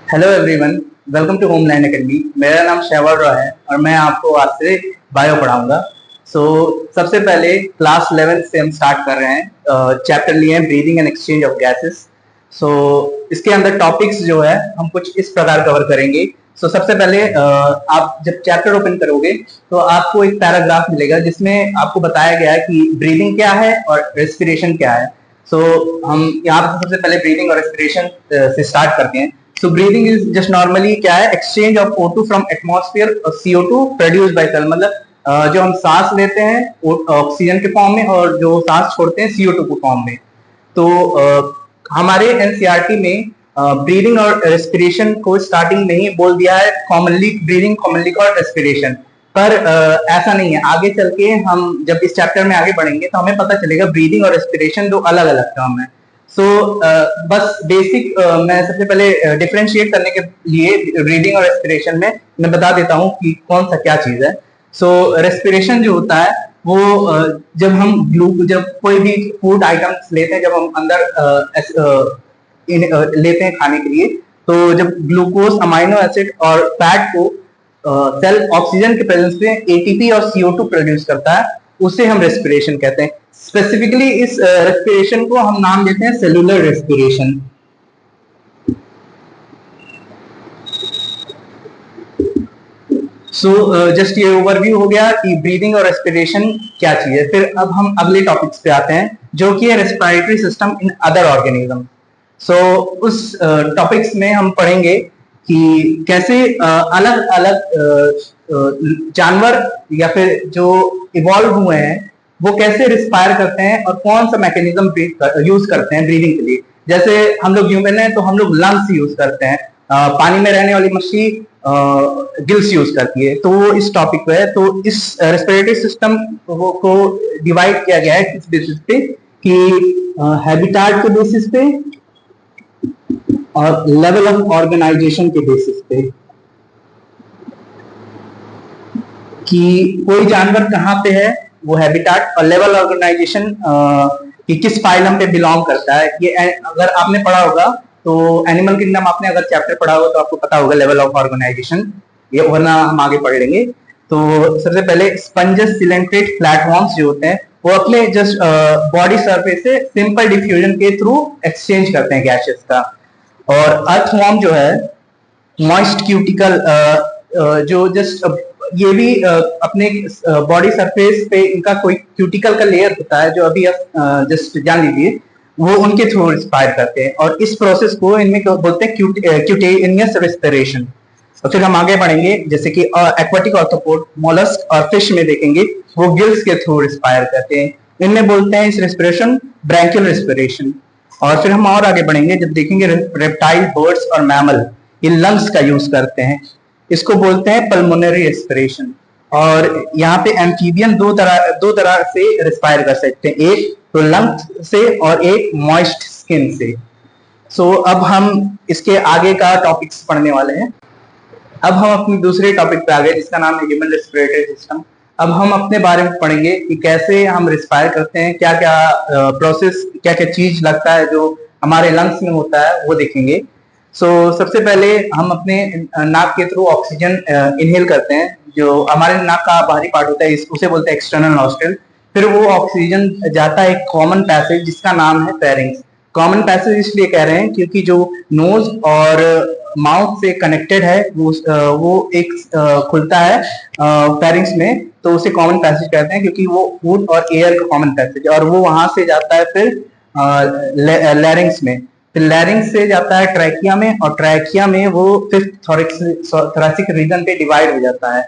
Hello everyone, welcome to Homeland Academy. मेरा नाम शैवाल रॉय है और मैं आपको आज से बायो पढ़ाऊंगा। सबसे पहले क्लास 11 से हम स्टार्ट कर रहे हैं। चैप्टर लिए हैं breathing and exchange of gases. इसके अंदर टॉपिक्स जो है हम कुछ इस प्रकार कवर करेंगे। सबसे पहले आप जब चैप्टर ओपन करोगे तो आपको एक पैराग्राफ मिलेगा जिसमें आपको बताया गया है कि ब्रीदिंग क्या है और रेस्पिरेशन क्या है। हम यहाँ पर सबसे पहले ब्रीदिंग और रेस्पिरेशन से स्टार्ट करते हैं। ब्रीदिंग इज जस्ट नॉर्मली क्या है, exchange of O2 from atmosphere और CO2 प्रोड्यूस बाय सेल। मतलब जो हम सांस लेते हैं ऑक्सीजन के फॉर्म में और जो सांस छोड़ते हैं CO2 के फॉर्म में। हमारे एनसीईआरटी में ब्रीदिंग और रेस्पिरेशन को स्टार्टिंग में ही बोल दिया है commonly breathing, commonly called respiration. पर ऐसा नहीं है। आगे चल के हम जब इस चैप्टर में आगे बढ़ेंगे तो हमें पता चलेगा ब्रीदिंग और रेस्पिरेशन दो अलग अलग टर्म है। बस बेसिक मैं सबसे पहले डिफरेंशिएट करने के लिए ब्रीदिंग और रेस्पिरेशन में मैं बता देता हूँ कि कौन सा क्या चीज है। रेस्पिरेशन जो होता है वो जब कोई भी फूड आइटम्स लेते हैं, जब हम अंदर लेते हैं खाने के लिए, तो जब ग्लूकोज, अमाइनो एसिड और फैट को सेल ऑक्सीजन के प्रेजेंस में ATP और CO2 प्रोड्यूस करता है, उसे हम रेस्पिरेशन कहते हैं। स्पेसिफिकली इस रेस्पिरेशन को हम नाम देते हैं सेलुलर रेस्पिरेशन। जस्ट ये ओवरव्यू हो गया कि ब्रीदिंग और रेस्पिरेशन क्या चीज है। फिर अब हम अगले टॉपिक्स पे आते हैं जो कि है respiratory system in other organism. उस टॉपिक्स में हम पढ़ेंगे कि कैसे अलग अलग जानवर या फिर जो इवॉल्व हुए हैं वो कैसे रिस्पायर करते हैं और कौन सा मैकेनिज्म यूज करते हैं ब्रीदिंग के लिए। जैसे हम लोग ह्यूमन हैं तो हम लोग लंग्स यूज करते हैं, पानी में रहने वाली मछली गिल्स यूज करती है। तो वो इस टॉपिक पे है। तो इस रेस्पिरेटरी सिस्टम को डिवाइड किया गया है किस बेसिस पे कि हैबिटेट के बेसिस पे और लेवल ऑफ ऑर्गेनाइजेशन के बेसिस पे, कि कोई जानवर कहाँ पे है वो हैबिटेट, और लेवल ऑर्गेनाइजेशन कि किस फाइलम पे बिलोंग करता है। ये अगर आपने पढ़ा होगा तो एनिमल किंगडम आपने अगर चैप्टर पढ़ा होगा तो आपको पता होगा लेवल ऑफ ऑर्गेनाइजेशन, ये वरना हम आगे पढ़ लेंगे। तो सबसे पहले स्पंजस, सिलेंट्रेट, फ्लैटवॉर्म्स जो होते हैं वो अपने जस्ट बॉडी सरफेस से सिंपल डिफ्यूजन के थ्रू एक्सचेंज करते हैं गैसेस का। और अर्थवॉर्म जो है मॉइस्ट क्यूटिकल, जो जस्ट ये भी अपने बॉडी सरफेस पे इनका कोई क्यूटिकल का लेयर होता है जो अभी आप जस्ट जान लीजिए, वो उनके थ्रू रिस्पायर करते हैं। और इस प्रोसेस को इनमें बोलते हैं क्यूटेनियस रेस्पिरेशन। और फिर हम आगे बढ़ेंगे जैसे कि एक्वाटिक ऑर्थोपोड, मोलस्क और फिश में देखेंगे वो गिल्स के थ्रू रिस्पायर करते हैं। इनमें बोलते हैं इस रेस्पिरेशन ब्रैंकियल रेस्पिरेशन। और फिर हम और आगे बढ़ेंगे जब देखेंगे रेप्टाइल, बर्ड्स और मैमल ये लंग्स का यूज करते हैं, इसको बोलते हैं पल्मोनरी रेस्पिरेशन। और यहाँ पे एम्फीबियन दो तरह से रिस्पायर कर सकते हैं, एक तो लंग से और एक मॉइस्ट स्किन से। अब हम इसके आगे का टॉपिक्स पढ़ने वाले हैं। अब हम अपने दूसरे टॉपिक पे आ गए जिसका नाम है ह्यूमन रेस्पिरेटरी सिस्टम। अब हम अपने बारे में पढ़ेंगे कि कैसे हम रिस्पायर करते हैं, क्या क्या प्रोसेस, क्या क्या चीज लगता है जो हमारे लंग्स में होता है वो देखेंगे। सबसे पहले हम अपने नाक के थ्रू ऑक्सीजन इनहेल करते हैं। जो हमारे नाक का बाहरी पार्ट होता है उसे बोलते हैं एक्सटर्नल नॉस्ट्रिल। फिर वो ऑक्सीजन जाता है एक कॉमन पैसेज जिसका नाम है फेरिंग्स। कॉमन पैसेज इसलिए कह रहे हैं क्योंकि जो नोज और माउथ से कनेक्टेड है वो एक खुलता है फेरिंग्स में, तो उसे कॉमन पैसेज कहते हैं क्योंकि वो फूड और एयर का कॉमन पैसेज, और वो वहां से जाता है फिर लैरिंग्स में, फिर लैरिंग्स से जाता है ट्रैकिया में, और ट्रैकिया में वो फिफ्थ थोरैसिक रीजन पे डिवाइड हो जाता है।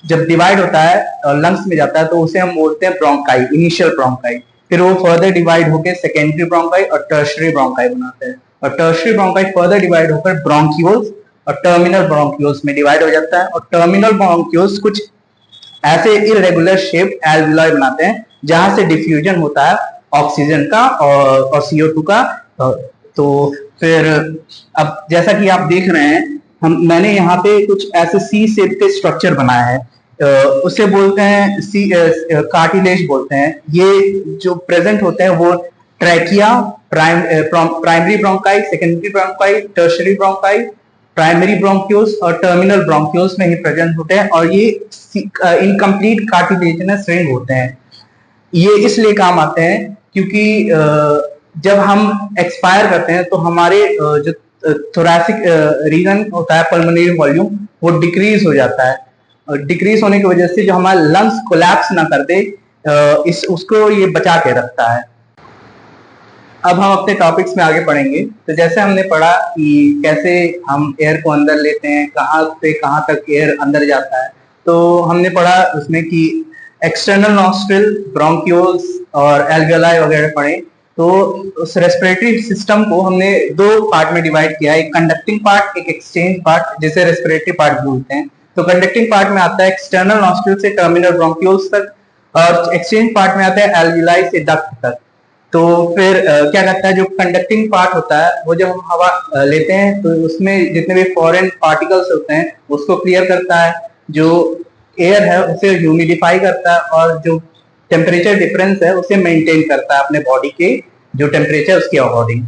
जब डिवाइड होता है लंग्स में जाता है तो उसे हम बोलते हैं ब्रोंकाई, इनिशियल ब्रोंकाई। फिर वो फर्दर डिवाइड होकर सेकेंडरी ब्रोंकाई और टर्शरी ब्रोंकाई बनाते हैं, और टर्शरी ब्रोंकाई फर्दर डिवाइड होकर ब्रोंक्यूल्स और टर्मिनल ब्रोंक्यूल्स में डिवाइड हो जाता है। और टर्मिनल ब्रोंक्यूल्स कुछ ऐसे इरेगुलर शेप एल्वियोलाई बनाते हैं जहां से डिफ्यूजन होता है ऑक्सीजन का और CO2 का। तो फिर अब जैसा कि आप देख रहे हैं मैंने यहाँ पे कुछ ऐसे सी शेप के स्ट्रक्चर बनाया है, उसे बोलते हैं कार्टिलेज बोलते हैं। ये जो प्रेजेंट होते हैं वो trachea, primary bronchi, secondary bronchi, tertiary bronchi, primary bronchioles और टर्मिनल ब्रोंक्यूल्स में ही प्रेजेंट होते हैं, और ये इनकम्प्लीट कार्टिलेजिनस रिंग होते हैं। ये इसलिए काम आते हैं क्योंकि जब हम एक्सपायर करते हैं तो हमारे जो थोरैसिक रीजन होता है, पल्मोनरी वॉल्यूम, वो डिक्रीज हो जाता है, और डिक्रीज होने की वजह से जो हमारा लंग्स कोलैप्स ना कर दे, उसको ये बचा के रखता है। अब हम अपने टॉपिक्स में आगे पढ़ेंगे। तो जैसे हमने पढ़ा कि कैसे हम एयर को अंदर लेते हैं, कहाँ से कहाँ तक एयर अंदर जाता है, तो हमने पढ़ा उसमें कि एक्सटर्नल नॉस्ट्रिल, ब्रोंक्यूल्स और एल्वेलाई वगैरह पढ़े। तो उस रेस्पिरेटरी सिस्टम को हमने दो पार्ट में डिवाइड किया है, एक कंडक्टिंग पार्ट, एक एक्सचेंज पार्ट, जिसे रेस्पिरेटरी पार्ट बोलते हैं। तो कंडक्टिंग पार्ट में आता है एक्सटर्नल नॉस्ट्रिल से टर्मिनल ब्रोंक्यूल्स तक, और एक्सचेंज पार्ट में आता है एल्वेलाई से डक्ट तक। तो फिर क्या करता है, जो कंडक्टिंग पार्ट होता है वो जब हम हवा लेते हैं तो उसमें जितने भी फॉरेन पार्टिकल्स होते हैं उसको क्लियर करता है, जो एयर है उसे ह्यूमिडिफाई करता है, और जो टेम्परेचर डिफरेंस है उसे मेंटेन करता है अपने बॉडी के जो टेम्परेचर उसके अकॉर्डिंग।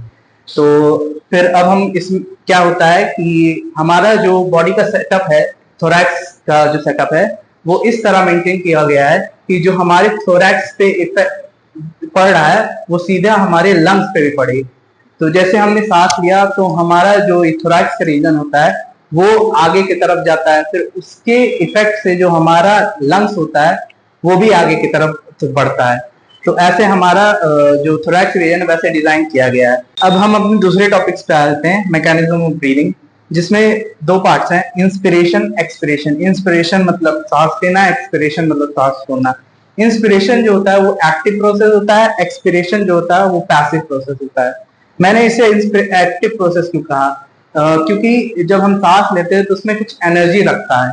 तो फिर अब हम इस क्या होता है कि हमारा जो बॉडी का सेटअप है, थोरैक्स का जो सेटअप है, वो इस तरह मेंटेन किया गया है कि जो हमारे थोरैक्स पे इफेक्ट पड़ रहा है वो सीधा हमारे लंग्स पे भी पड़े। तो जैसे हमने सांस लिया तो हमारा जो थोरैक्स का रीजन होता है वो आगे की तरफ जाता है, फिर उसके इफेक्ट से जो हमारा लंग्स होता है वो भी आगे की तरफ बढ़ता है। तो ऐसे हमारा जो थोरैक्स रीजन है वैसे डिजाइन किया गया है। अब हम अपने दूसरे टॉपिक्स पे आते हैं, मैकेनिज्म ऑफ ब्रीदिंग, जिसमें दो पार्ट्स हैं, इंस्पिरेशन, एक्सपिरेशन। इंस्पिरेशन मतलब सांस लेना, एक्सपिरेशन मतलब सांस छोड़ना। इंस्पिरेशन जो होता है वो एक्टिव प्रोसेस होता है, एक्सपिरेशन जो होता है वो पैसिव प्रोसेस होता है। मैंने इसे एक्टिव प्रोसेस क्यों कहा, क्योंकि जब हम सांस लेते हैं तो उसमें कुछ एनर्जी रखता है,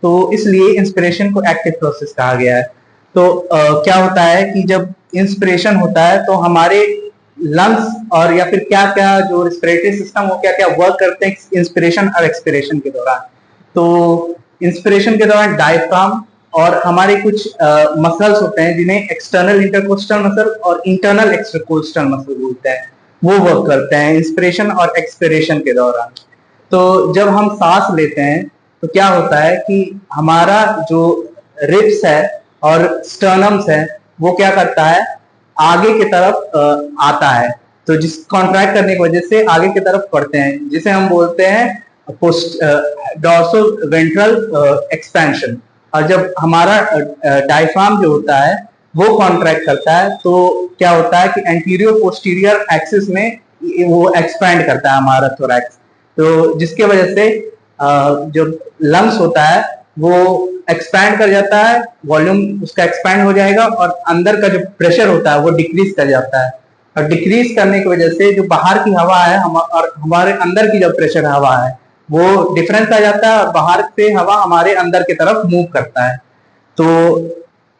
तो इसलिए इंस्पिरेशन को एक्टिव प्रोसेस कहा गया है। तो क्या होता है कि जब इंस्पिरेशन होता है तो हमारे लंग्स और या फिर क्या क्या जो रेस्पिरेटरी सिस्टम वो क्या क्या वर्क करते हैं इंस्पिरेशन और एक्सपिरेशन के दौरान। तो इंस्पिरेशन के दौरान डायफ्राम और हमारे कुछ मसल्स होते हैं जिन्हें एक्सटर्नल इंटरकोस्टल मसल और इंटरनल एक्सट्राकोस्टल मसल बोलते हैं, वो वर्क करते हैं इंस्पिरेशन और एक्सपिरेशन के दौरान। तो जब हम सांस लेते हैं तो क्या होता है कि हमारा जो रिब्स है और स्टर्नम्स है वो क्या करता है, आगे की तरफ आता है, तो जिस कॉन्ट्रैक्ट करने की वजह से आगे की तरफ बढ़ते हैं, जिसे हम बोलते हैं डॉर्सो वेंट्रल एक्सपेंशन। और जब हमारा डायफ्राम जो होता है वो कॉन्ट्रैक्ट करता है तो क्या होता है कि एंटीरियर पोस्टीरियर एक्सिस में वो एक्सपैंड करता है हमारा थोरैक्स, तो जिसके वजह से जो लंग्स होता है वो एक्सपैंड कर जाता है, वॉल्यूम उसका एक्सपैंड हो जाएगा, और अंदर का जो प्रेशर होता है वो डिक्रीज कर जाता है, और डिक्रीज करने की वजह से जो बाहर की हवा है और हमारे अंदर की जो प्रेशर हवा है वो डिफरेंस आ जाता है, और बाहर से हवा हमारे अंदर की तरफ मूव करता है। तो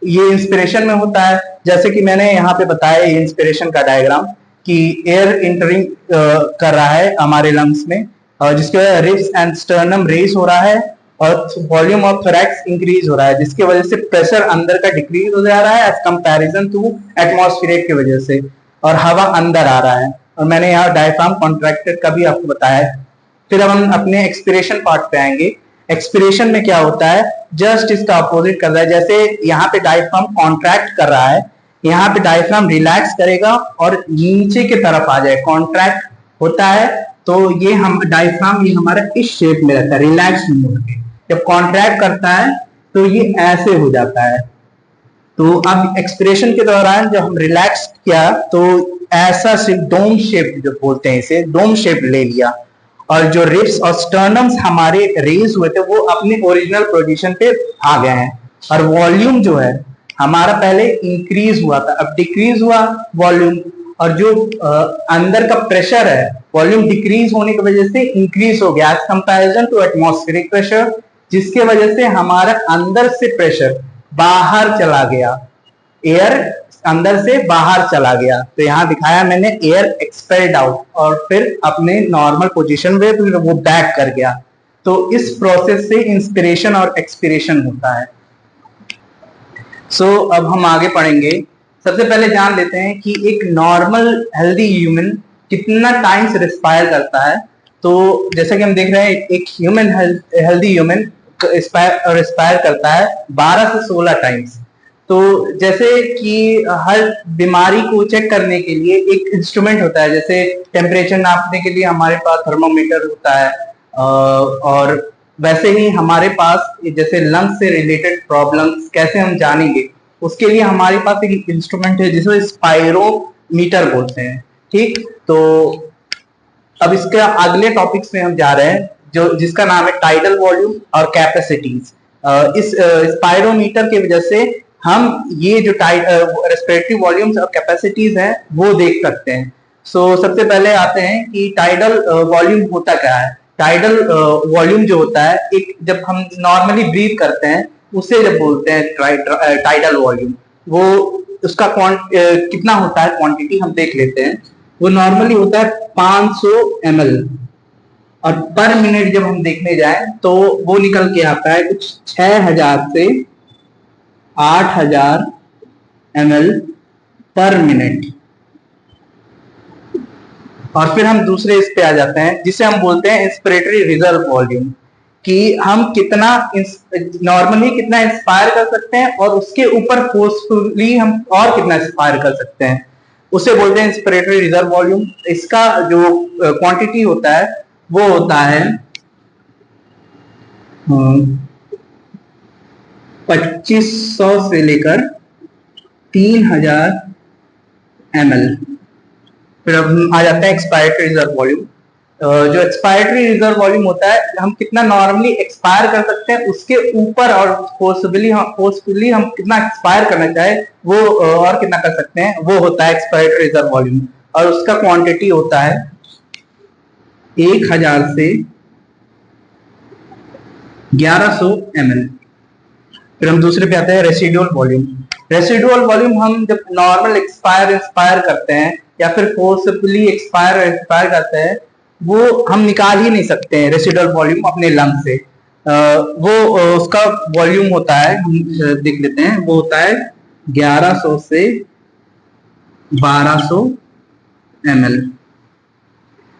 ये इंस्पिरेशन में होता है, जैसे कि मैंने यहाँ पे बताया ये इंस्पिरेशन का डायग्राम कि एयर इंटरिंग कर रहा है हमारे लंग्स में, जिसके वजह रिब्स एंड स्टर्नम रेज हो रहा है और वॉल्यूम ऑफ थोरैक्स इंक्रीज हो रहा है, जिसकी वजह से प्रेशर अंदर का डिक्रीज हो जा रहा है एज कंपैरिजन टू एटमॉस्फेरिक की वजह से, और हवा अंदर आ रहा है। और मैंने यहाँ डायफ्राम कॉन्ट्रैक्टेड का भी आपको बताया है। फिर अब हम अपने एक्सपिरेशन पार्ट पे आएंगे। एक्सपिरेशन में क्या होता है, जस्ट इसका अपोजिट कर रहा है। जैसे यहाँ पे डायफ्राम कॉन्ट्रैक्ट कर रहा है, यहाँ पे डायफ्राम रिलैक्स करेगा और नीचे की तरफ आ जाए, कॉन्ट्रैक्ट होता है तो ये हम डायफ्राम ये हमारा इस शेप में रहता है रिलैक्स मोड पे, जब कॉन्ट्रैक्ट करता है तो ये ऐसे हो जाता है। तो अब एक्सपिरेशन के दौरान जब हम रिलैक्स किया तो ऐसा सिर्फ डोम शेप जो बोलते हैं इसे, डोम शेप ले लिया, और जो रिब्स और स्टर्नम्स हमारे रेज हुए थे वो अपने ओरिजिनल पोजीशन पे आ गए हैं, और वॉल्यूम जो है हमारा पहले इंक्रीज हुआ था अब डिक्रीज हुआ वॉल्यूम, और जो अंदर का प्रेशर है वॉल्यूम डिक्रीज होने की वजह से इंक्रीज हो गया as comparison to atmospheric pressure, जिसके वजह से हमारा अंदर से प्रेशर बाहर चला गया, एयर अंदर से बाहर चला गया। तो यहाँ दिखाया मैंने एयर एक्सपेल्ड आउट और फिर अपने नॉर्मल पोजीशन में फिर वो बैक कर गया। तो इस प्रोसेस से इंस्पिरेशन और एक्सपिरेशन होता है। सो अब हम आगे पढ़ेंगे सबसे पहले जान लेते हैं कि एक नॉर्मल हेल्दी ह्यूमन कितना टाइम से रिस्पायर करता है। तो जैसा कि हम देख रहे हैं, एक ह्यूमन हेल्दी ह्यूमन रिस्पायर करता है 12 से 16 टाइम्स। तो जैसे कि हर बीमारी को चेक करने के लिए एक इंस्ट्रूमेंट होता है, जैसे टेम्परेचर नापने के लिए हमारे पास थर्मोमीटर होता है, और वैसे ही हमारे पास जैसे लंग्स से रिलेटेड प्रॉब्लम्स कैसे हम जानेंगे, उसके लिए हमारे पास एक इंस्ट्रूमेंट है जिसे स्पायरोमीटर बोलते हैं। ठीक, तो अब इसके अगले टॉपिक्स में हम जा रहे हैं, जो जिसका नाम है टाइडल वॉल्यूम और कैपेसिटीज। इस स्पायरोमीटर की वजह से हम ये जो रेस्पिरेटरी वॉल्यूम्स और कैपेसिटीज हैं वो देख सकते हैं। सबसे पहले आते हैं कि टाइडल वॉल्यूम होता क्या है। टाइडल वॉल्यूम जो होता है, एक जब हम नॉर्मली ब्रीथ करते हैं उसे जब बोलते हैं टाइडल वॉल्यूम। वो उसका कितना होता है, क्वांटिटी हम देख लेते हैं। वो नॉर्मली होता है 500 ml, और पर मिनट जब हम देखने जाएं तो वो निकल के आता है कुछ 6000 से 8000 ml पर मिनट। और फिर हम दूसरे इस पे आ जाते हैं जिसे हम बोलते हैं इंस्पिरेटरी रिजर्व वॉल्यूम, कि हम कितना नॉर्मली कितना इंस्पायर कर सकते हैं और उसके ऊपर फोर्सफुली हम और कितना इंस्पायर कर सकते हैं, उसे बोलते हैं इंस्पिरेटरी रिजर्व वॉल्यूम। इसका जो क्वांटिटी होता है वो होता है 2500 से लेकर 3000 ml। फिर अब हम आ जाते हैं एक्सपायरेटरी रिजर्व वॉल्यूम। जो एक्सपायरेटरी रिजर्व वॉल्यूम होता है, हम कितना नॉर्मली एक्सपायर कर सकते हैं उसके ऊपर, और फोर्सफुली हम कितना एक्सपायर करना चाहे वो और कितना कर सकते हैं, वो होता है एक्सपायरेटरी रिजर्व वॉल्यूम। और उसका क्वांटिटी होता है 1000 से 1100 ml। फिर हम दूसरे पे आते हैं रेसिडुअल वॉल्यूम। रेसिडुअल वॉल्यूम हम जब नॉर्मल इंस्पायर करते हैं या फिर फोर्सफुली एक्सपायर करते हैं, वो हम निकाल ही नहीं सकते हैं रेसिडुअल वॉल्यूम अपने लंग से। उसका वॉल्यूम होता है, हम देख लेते हैं, वो होता है 1100 से 1200 ml।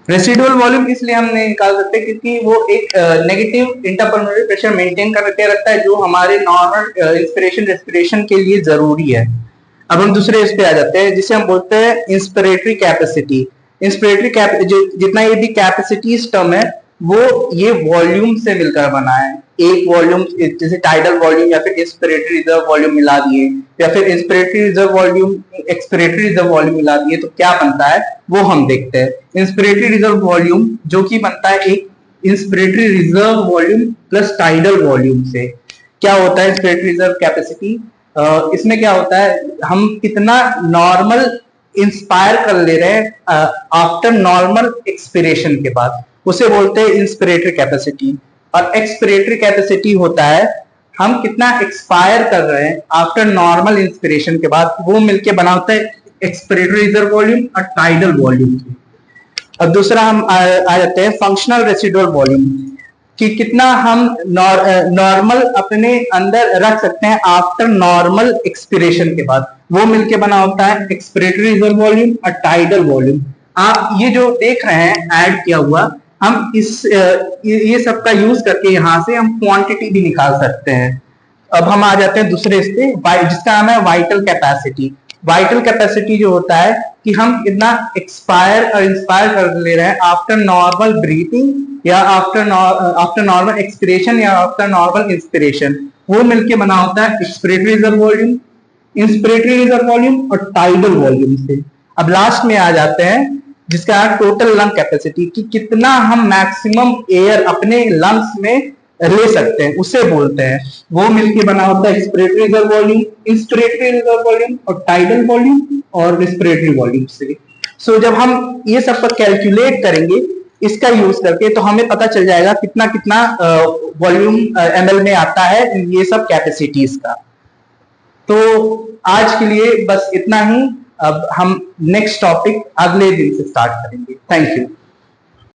रेसिडुअल वॉल्यूम इसलिए हम नहीं निकाल सकते क्योंकि वो एक नेगेटिव इंटरपल्मोनरी प्रेशर मेंटेन करके रखता है, जो हमारे नॉर्मल इंस्पिरेशन रेस्पिरेशन के लिए जरूरी है। अब हम दूसरे इस पे आ जाते हैं जिसे हम बोलते हैं इंस्पिरेटरी कैपेसिटी। जितना ये भी कैपेसिटीज टर्म है, वो ये वॉल्यूम से मिलकर बना है। एक वॉल्यूम जैसे टाइडल वॉल्यूम या फिर इंस्पिरेटरी रिजर्व वॉल्यूम मिला दिए, या फिर inspiratory reserve volume expiratory reserve volume मिला दिए, तो क्या बनता है वो हम देखते हैं। इंस्पिरेटरी रिजर्व वॉल्यूम जो कि बनता है एक inspiratory reserve volume plus tidal volume से। क्या होता है इंस्पिरेटरी रिजर्व कैपेसिटी? इसमें क्या होता है, हम कितना नॉर्मल इंस्पायर कर ले रहे हैं आफ्टर नॉर्मल एक्सपिरेशन के बाद, उसे बोलते हैं इंस्पिरेटरी कैपेसिटी। और एक्सपिरेटरी कैपेसिटी होता है हम कितना एक्सपायर कर रहे हैं आफ्टर नॉर्मल इंस्पिरेशन के बाद, वो मिलके बना होता है एक्सपिरेटरी रिजर्व वॉल्यूम और टाइडल वॉल्यूम। अब दूसरा हम आ जाते हैं फंक्शनल रेसिडुअल वॉल्यूम, कि कितना हम नॉर्मल अपने अंदर रख सकते हैं आफ्टर नॉर्मल एक्सपिरेशन के बाद, वो मिलके बना होता है एक्सपिरेटरी रिजर्व वॉल्यूम और टाइडल वॉल्यूम। आप ये जो देख रहे हैं ऐड किया हुआ, हम ये सब का यूज करके यहाँ से हम क्वांटिटी भी निकाल सकते हैं। अब हम आ जाते हैं दूसरे इस पे, जिसका नाम है वाइटल कैपेसिटी। वाइटल कैपेसिटी जो होता है कि हम कितना एक्सपायर और इंस्पायर कर ले रहे हैं आफ्टर नॉर्मल ब्रीथिंग, या आफ्टर नॉर्मल एक्सपिरेशन, या आफ्टर नॉर्मल इंस्पिरेशन, वो मिलके बना होता है expiratory reserve volume, inspiratory reserve volume और टाइडल वॉल्यूम से। अब लास्ट में आ जाते हैं जिसका टोटल लंग कैपेसिटी, कि कितना हम मैक्सिमम एयर अपने लंग्स में ले सकते हैं, उसे बोलते हैं। वो मिलके बना होता है expiratory reserve volume, inspiratory reserve volume और टाइडल वॉल्यूम और रेस्पिरेटरी वॉल्यूम से। जब हम ये सब पर कैलकुलेट करेंगे इसका यूज करके, तो हमें पता चल जाएगा कितना कितना वॉल्यूम ml में आता है ये सब कैपेसिटीज का। तो आज के लिए बस इतना ही। अब हम नेक्स्ट टॉपिक अगले दिन से स्टार्ट करेंगे। Thank you.